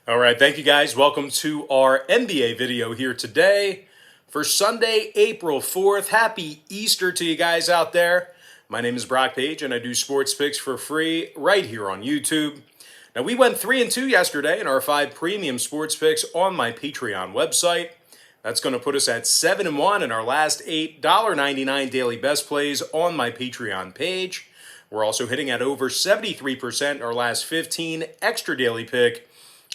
All right, thank you guys. Welcome to our NBA video here today for Sunday, April 4th. Happy Easter to you guys out there. My name is Brock Page and I do sports picks for free right here on YouTube. Now, we went 3-2 yesterday in our 5 premium sports picks on my Patreon website. That's going to put us at 7-1 in our last 8 $1.99 daily best plays on my Patreon page. We're also hitting at over 73% in our last 15 extra daily pick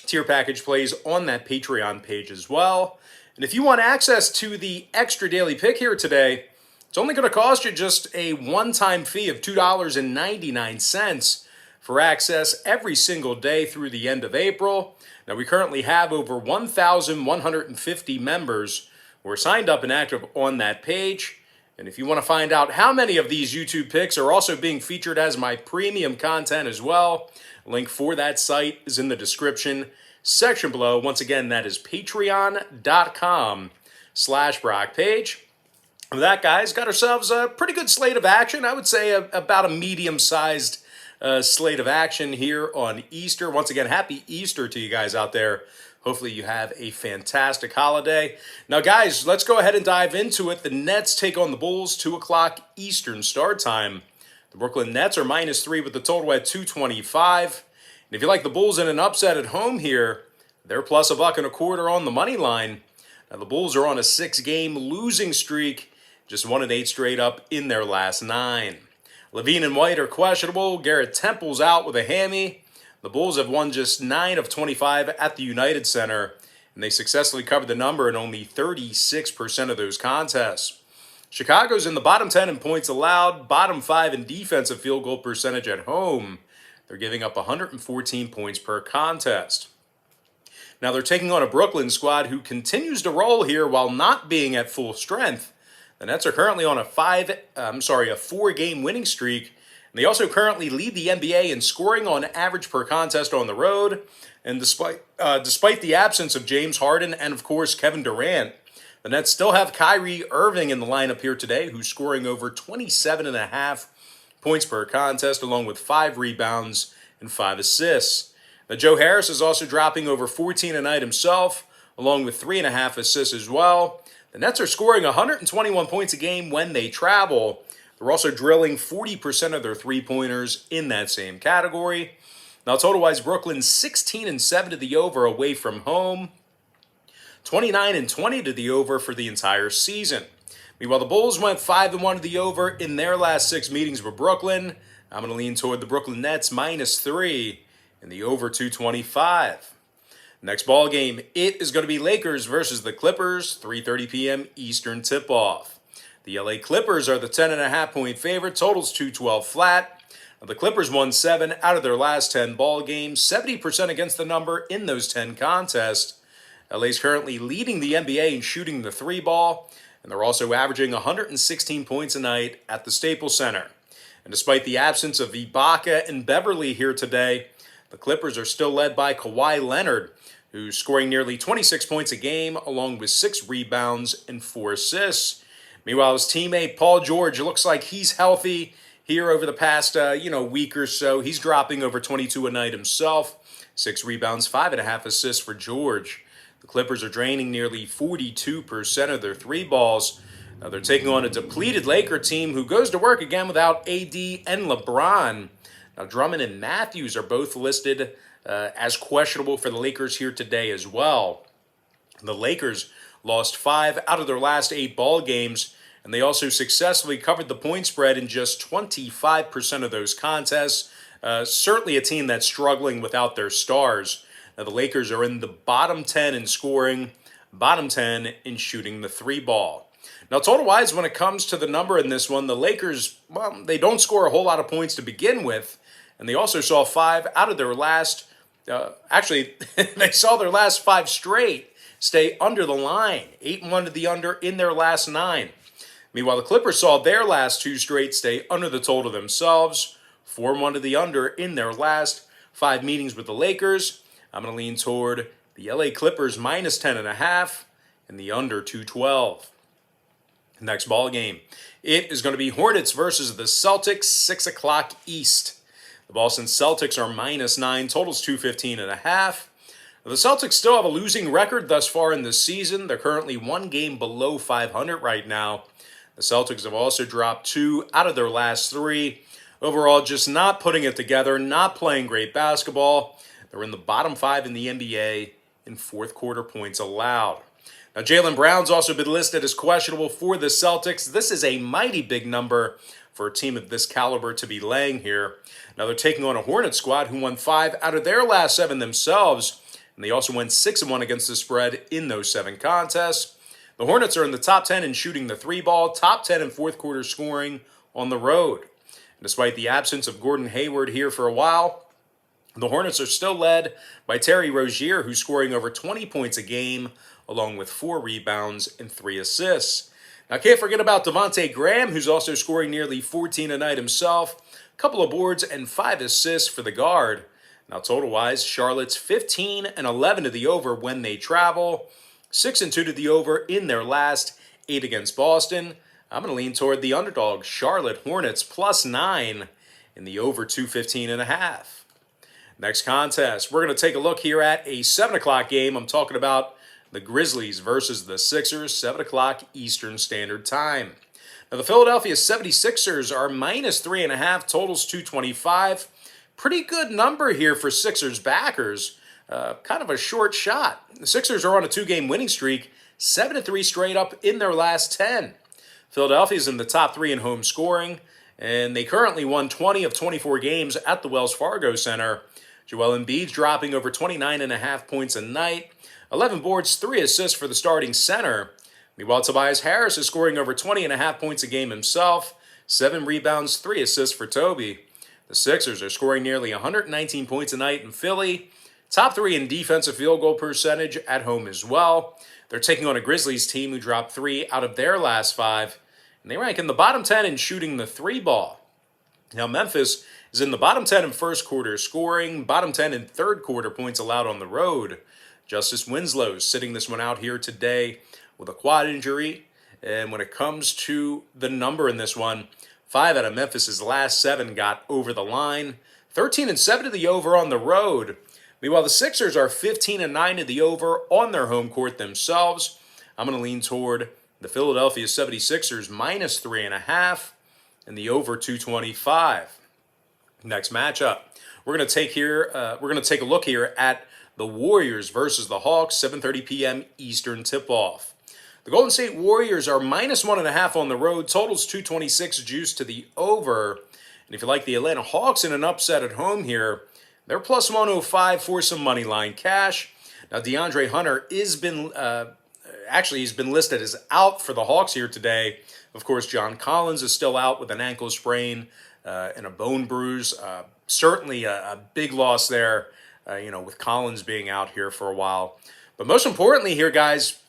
tier package plays on that Patreon page as well. And if you want access to the extra daily pick here today, it's only going to cost you just a one-time fee of $2.99 for access every single day through the end of April. Now, we currently have over 1,150 members who are signed up and active on that page. And if you want to find out how many of these YouTube picks are also being featured as my premium content as well, a link for that site is in the description section below. Once again, that is patreon.com/BrockPage. With that, guys, got ourselves a pretty good slate of action. I would say about a medium-sized slate of action here on Easter. Once again, happy Easter to you guys out there. Hopefully you have a fantastic holiday. Now, guys, let's go ahead and dive into it. The Nets take on the Bulls, 2 o'clock Eastern start time. The Brooklyn Nets are -3 with the total at 225. And if you like the Bulls in an upset at home here, they're plus $1.25 on the money line. Now, the Bulls are on a 6-game losing streak, just 1-8 straight up in their last 9. Levine and White are questionable. Garrett Temple's out with a hammy. The Bulls have won just 9 of 25 at the United Center, and they successfully covered the number in only 36% of those contests. Chicago's in the bottom 10 in points allowed, bottom 5 in defensive field goal percentage at home. They're giving up 114 points per contest. Now, they're taking on a Brooklyn squad who continues to roll here while not being at full strength. The Nets are currently on a 4-game winning streak. They also currently lead the NBA in scoring on average per contest on the road. And despite the absence of James Harden and, of course, Kevin Durant, the Nets still have Kyrie Irving in the lineup here today, who's scoring over 27.5 points per contest, along with 5 rebounds and 5 assists. Now, Joe Harris is also dropping over 14 a night himself, along with 3.5 assists as well. The Nets are scoring 121 points a game when they travel. They're also drilling 40% of their three-pointers in that same category. Now, total-wise, Brooklyn's 16-7 to the over away from home, 29-20 to the over for the entire season. Meanwhile, the Bulls went 5-1 to the over in their last 6 meetings with Brooklyn. I'm going to lean toward the Brooklyn Nets -3 and the over 225. Next ball game, it is going to be Lakers versus the Clippers, 3:30 p.m. Eastern tip-off. The LA Clippers are the 10.5-point favorite. Totals 212 flat. The Clippers won 7 out of their last 10 ball games, 70% against the number in those 10 contests. LA's currently leading the NBA in shooting the 3-ball, and they're also averaging 116 points a night at the Staples Center. And despite the absence of Ibaka and Beverly here today, the Clippers are still led by Kawhi Leonard, who's scoring nearly 26 points a game, along with 6 rebounds and 4 assists. Meanwhile, his teammate Paul George looks like he's healthy here over the past week or so. He's dropping over 22 a night himself. 6 rebounds, 5.5 assists for George. The Clippers are draining nearly 42% of their 3 balls. Now, they're taking on a depleted Laker team who goes to work again without AD and LeBron. Now, Drummond and Matthews are both listed as questionable for the Lakers here today as well. The Lakers lost 5 out of their last 8 ball games, and they also successfully covered the point spread in just 25% of those contests. Certainly a team that's struggling without their stars. Now, the Lakers are in the bottom 10 in scoring, bottom 10 in shooting the 3-ball. Now, total-wise, when it comes to the number in this one, the Lakers, well, they don't score a whole lot of points to begin with, and they also saw 5 out of their last, they saw their last 5 straight stay under the line, 8-1 to the under in their last 9. Meanwhile, the Clippers saw their last 2 straight stay under the total themselves, 4-1 to the under in their last 5 meetings with the Lakers. I'm going to lean toward the LA Clippers -10.5 and the under 212. Next ball game, it is going to be Hornets versus the Celtics, 6 o'clock East. The Boston Celtics are -9, totals 215.5. The Celtics still have a losing record thus far in the season. They're currently one game below 500 right now. The Celtics have also dropped 2 out of their last 3. Overall, just not putting it together, not playing great basketball. They're in the bottom 5 in the NBA in fourth quarter points allowed. Now, Jaylen Brown's also been listed as questionable for the Celtics. This is a mighty big number for a team of this caliber to be laying here. Now, they're taking on a Hornets squad who won 5 out of their last 7 themselves. And they also went 6-1 against the spread in those 7 contests. The Hornets are in the top 10 in shooting the 3-ball, top 10 in fourth quarter scoring on the road. And despite the absence of Gordon Hayward here for a while, the Hornets are still led by Terry Rozier, who's scoring over 20 points a game, along with 4 rebounds and 3 assists. Now, can't forget about Devontae Graham, who's also scoring nearly 14 a night himself, a couple of boards and 5 assists for the guard. Now, total-wise, Charlotte's 15-11 to the over when they travel, 6-2 to the over in their last 8 against Boston. I'm going to lean toward the underdog, Charlotte Hornets, +9 in the over 215.5. Next contest, we're going to take a look here at a 7 o'clock game. I'm talking about the Grizzlies versus the Sixers, 7 o'clock Eastern Standard Time. Now, the Philadelphia 76ers are -3.5, totals 225. Pretty good number here for Sixers backers. Kind of a short shot. The Sixers are on a 2-game winning streak, 7-3 straight up in their last 10. Philadelphia's in the top 3 in home scoring, and they currently won 20 of 24 games at the Wells Fargo Center. Joel Embiid's dropping over 29.5 points a night, 11 boards, 3 assists for the starting center. Meanwhile, Tobias Harris is scoring over 20.5 points a game himself, 7 rebounds, 3 assists for Toby. The Sixers are scoring nearly 119 points a night in Philly, top 3 in defensive field goal percentage at home as well. They're taking on a Grizzlies team who dropped 3 out of their last 5, and they rank in the bottom 10 in shooting the 3-ball. Now, Memphis is in the bottom 10 in first quarter scoring, bottom 10 in third quarter points allowed on the road. Justice Winslow is sitting this one out here today with a quad injury, and when it comes to the number in this one, 5 out of Memphis' last 7 got over the line. 13-7 to the over on the road. Meanwhile, the Sixers are 15-9 to the over on their home court themselves. I'm going to lean toward the Philadelphia 76ers -3.5 and the over 225. Next matchup, we're going to take a look here at the Warriors versus the Hawks, 7:30 p.m. Eastern tip-off. The Golden State Warriors are -1.5 on the road. Totals 226 juice to the over. And if you like the Atlanta Hawks in an upset at home here, they're +105 for some money line cash. Now, DeAndre Hunter he's been listed as out for the Hawks here today. Of course, John Collins is still out with an ankle sprain and a bone bruise. Certainly a big loss there, with Collins being out here for a while. But most importantly here, guys,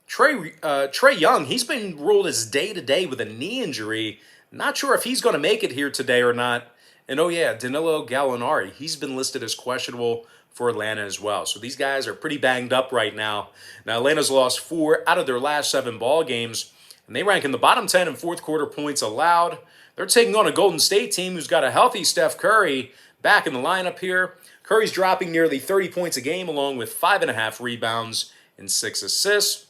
Trae Young, he's been ruled as day-to-day with a knee injury. Not sure if he's going to make it here today or not. And oh yeah, Danilo Gallinari, he's been listed as questionable for Atlanta as well. So these guys are pretty banged up right now. Now, Atlanta's lost 4 out of their last 7 ball games, and they rank in the bottom 10 in fourth quarter points allowed. They're taking on a Golden State team who's got a healthy Steph Curry back in the lineup here. Curry's dropping nearly 30 points a game, along with 5.5 rebounds and 6 assists.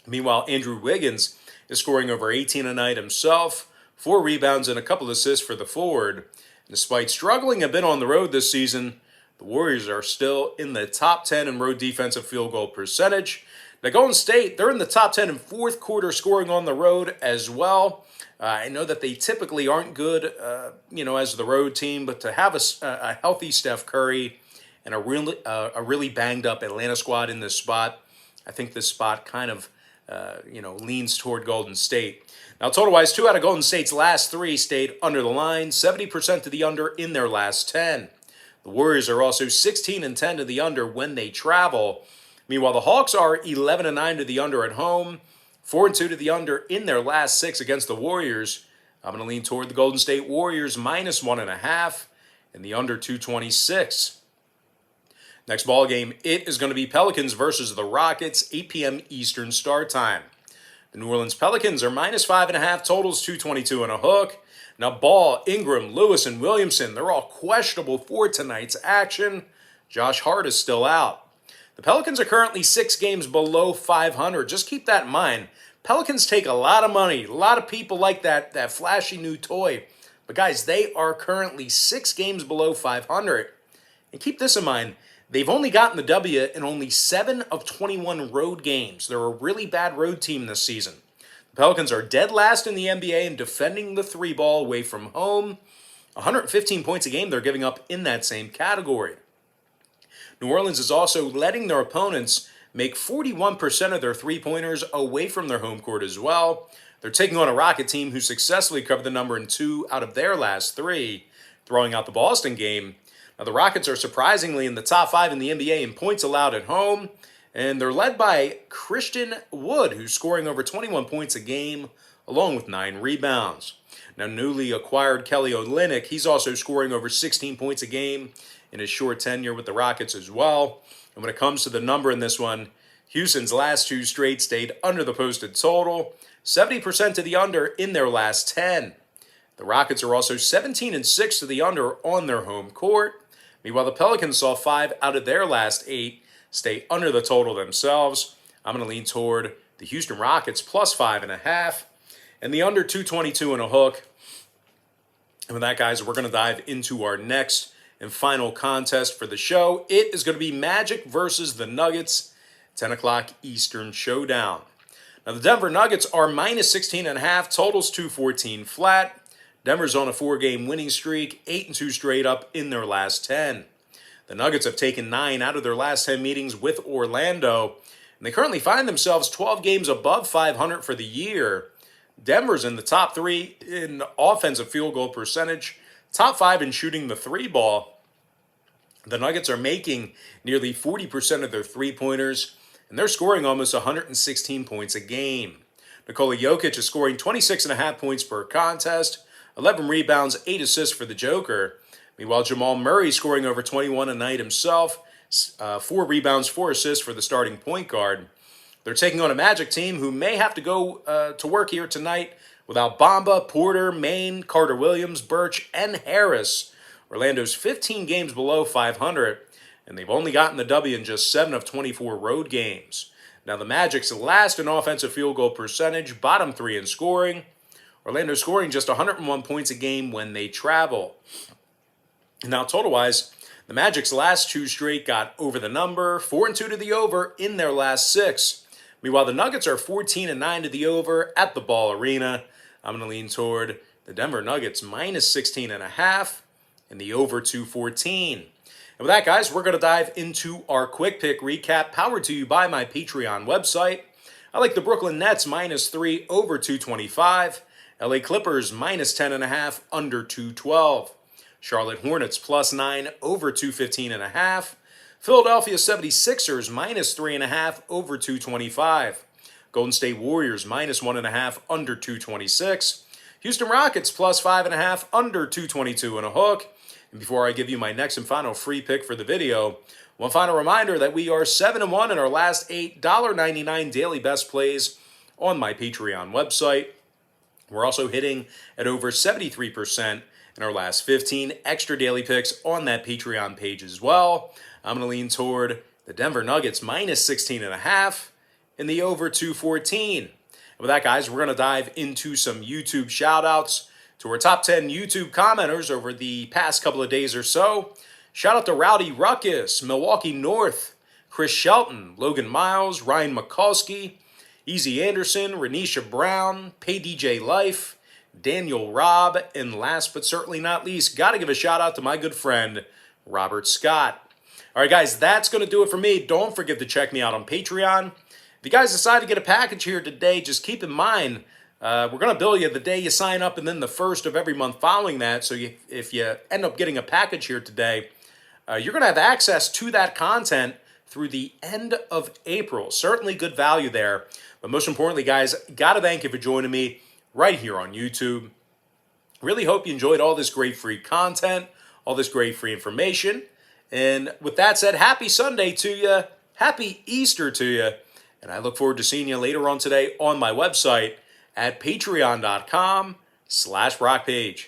Meanwhile, Andrew Wiggins is scoring over 18 a night himself, 4 rebounds and a couple assists for the forward. And despite struggling a bit on the road this season, the Warriors are still in the top 10 in road defensive field goal percentage. Now, Golden State, they're in the top 10 in fourth quarter scoring on the road as well. I know that they typically aren't good, as the road team, but to have a healthy Steph Curry and a really banged up Atlanta squad in this spot, I think this spot kind of leans toward Golden State. Now, total-wise, 2 out of Golden State's last 3 stayed under the line, 70% to the under in their last 10. The Warriors are also 16-10 to the under when they travel. Meanwhile, the Hawks are 11-9 to the under at home, 4-2 to the under in their last 6 against the Warriors. I'm going to lean toward the Golden State Warriors -1.5 and the under 226. Next ball game, it is going to be Pelicans versus the Rockets, 8 p.m. Eastern start time. The New Orleans Pelicans are -5.5, totals 222 and a hook. Now, Ball, Ingram, Lewis, and Williamson, they're all questionable for tonight's action. Josh Hart is still out. The Pelicans are currently 6 games below 500. Just keep that in mind. Pelicans take a lot of money. A lot of people like that flashy new toy. But guys, they are currently 6 games below 500. And keep this in mind. They've only gotten the W in only 7 of 21 road games. They're a really bad road team this season. The Pelicans are dead last in the NBA in defending the 3 ball away from home. 115 points a game they're giving up in that same category. New Orleans is also letting their opponents make 41% of their 3-pointers away from their home court as well. They're taking on a Rocket team who successfully covered the number in 2 out of their last 3, throwing out the Boston game. Now, the Rockets are surprisingly in the top 5 in the NBA in points allowed at home, and they're led by Christian Wood, who's scoring over 21 points a game, along with 9 rebounds. Now, newly acquired Kelly Olynyk, he's also scoring over 16 points a game in his short tenure with the Rockets as well. And when it comes to the number in this one, Houston's last 2 straight stayed under the posted total, 70% to the under in their last 10. The Rockets are also 17-6 to the under on their home court. Meanwhile, the Pelicans saw 5 out of their last 8 stay under the total themselves. I'm going to lean toward the Houston Rockets plus 5.5 and the under 222 and a hook. And with that, guys, we're going to dive into our next and final contest for the show. It is going to be Magic versus the Nuggets, 10 o'clock Eastern showdown. Now, the Denver Nuggets are minus 16.5, totals 214 flat. Denver's on a 4-game winning streak, 8-2 straight up in their last 10. The Nuggets have taken 9 out of their last 10 meetings with Orlando, and they currently find themselves 12 games above 500 for the year. Denver's in the top 3 in offensive field goal percentage, top 5 in shooting the 3 ball. The Nuggets are making nearly 40% of their 3-pointers, and they're scoring almost 116 points a game. Nikola Jokic is scoring 26.5 points per contest, 11 rebounds, 8 assists for the Joker. Meanwhile, Jamal Murray scoring over 21 a night himself, 4 rebounds, 4 assists for the starting point guard. They're taking on a Magic team who may have to go to work here tonight without Bamba, Porter, Maine, Carter Williams, Birch, and Harris. Orlando's 15 games below 500, and they've only gotten the W in just 7 of 24 road games. Now, the Magic's last in offensive field goal percentage, bottom 3 in scoring. Orlando scoring just 101 points a game when they travel. Now, total-wise, the Magic's last 2 straight got over the number, 4-2 to the over in their last 6. Meanwhile, the Nuggets are 14-9 to the over at the Ball Arena. I'm going to lean toward the Denver Nuggets minus 16.5 and the over 214. And with that, guys, we're going to dive into our quick pick recap, powered to you by my Patreon website. I like the Brooklyn Nets minus 3 over 225. LA Clippers minus 10.5 under 212. Charlotte Hornets plus 9 over 215.5. Philadelphia 76ers minus 3.5 over 225. Golden State Warriors minus 1.5 under 226. Houston Rockets plus 5.5 under 222 and a hook. And before I give you my next and final free pick for the video, one final reminder that we are 7-1 in our last 8 $1.99 daily best plays on my Patreon website. We're also hitting at over 73% in our last 15 extra daily picks on that Patreon page as well. I'm going to lean toward the Denver Nuggets minus 16.5 and the over 214. And with that, guys, we're going to dive into some YouTube shout-outs to our top 10 YouTube commenters over the past couple of days or so. Shout out to Rowdy Ruckus, Milwaukee North, Chris Shelton, Logan Miles, Ryan Mikulski, Easy Anderson, Renisha Brown, Pay DJ Life, Daniel Robb, and last but certainly not least, got to give a shout out to my good friend, Robert Scott. All right, guys, that's going to do it for me. Don't forget to check me out on Patreon. If you guys decide to get a package here today, just keep in mind, we're going to bill you the day you sign up and then the first of every month following that. So if you end up getting a package here today, you're going to have access to that content through the end of April. Certainly good value there. But most importantly, guys, got to thank you for joining me right here on YouTube. Really hope you enjoyed all this great free content, all this great free information. And with that said, happy Sunday to you. Happy Easter to you. And I look forward to seeing you later on today on my website at patreon.com/rockpage.